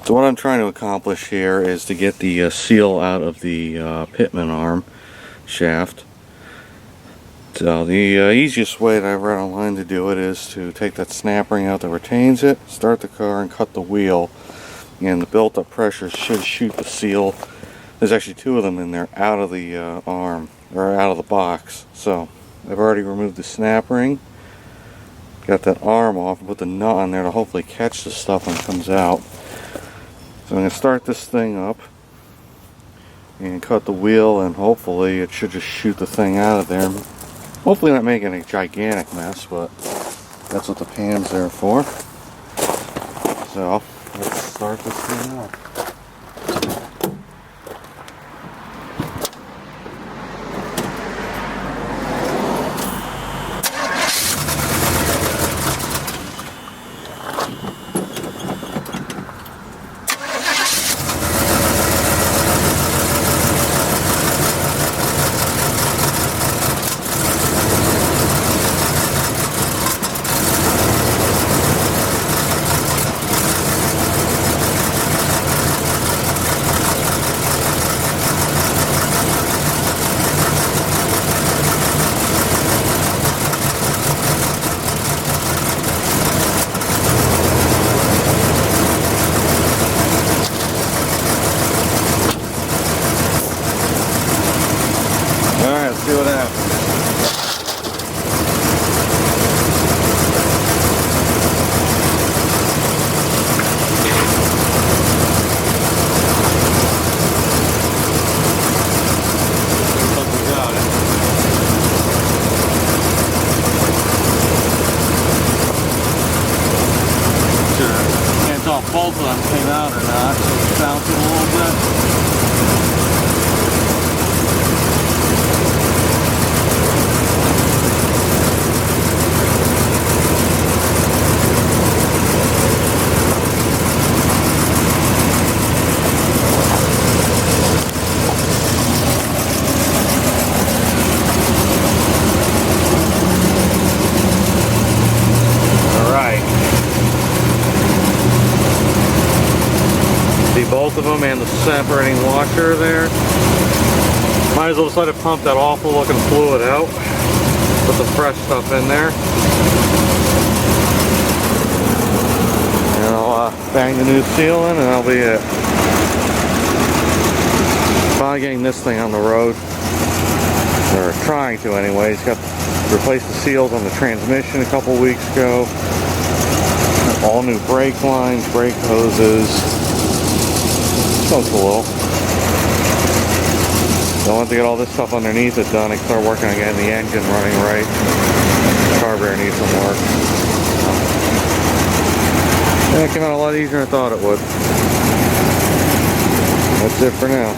So what I'm trying to accomplish here is to get the seal out of the pitman arm shaft. So the easiest way that I've read online to do it is to take that snap ring out that retains it, start the car and cut the wheel, and the built up pressure should shoot the seal. There's actually two of them in there out of the arm, or out of the box. So I've already removed the snap ring, got that arm off, and put the nut on there to hopefully catch the stuff when it comes out. So I'm going to start this thing up and cut the wheel, and hopefully it should just shoot the thing out of there. Hopefully not making a gigantic mess, but that's what the pan's there for. So let's start this thing up. Alright, let's see what happens. Looks like we got it. Sure. Can't tell if both of them came out or not, so it's bouncing a little bit. Both of them and the separating washer there. Might as well just let it pump that awful looking fluid out. Put the fresh stuff in there. And I'll bang the new seal in and that'll be it. Finally getting this thing on the road. Or trying to anyways. Got replaced the seals on the transmission a couple weeks ago. All new brake lines, brake hoses. So cool. So once I get all this stuff underneath it done, I can start working on getting the engine running right. The carburetor needs some work. Yeah, it came out a lot easier than I thought it would. That's it for now.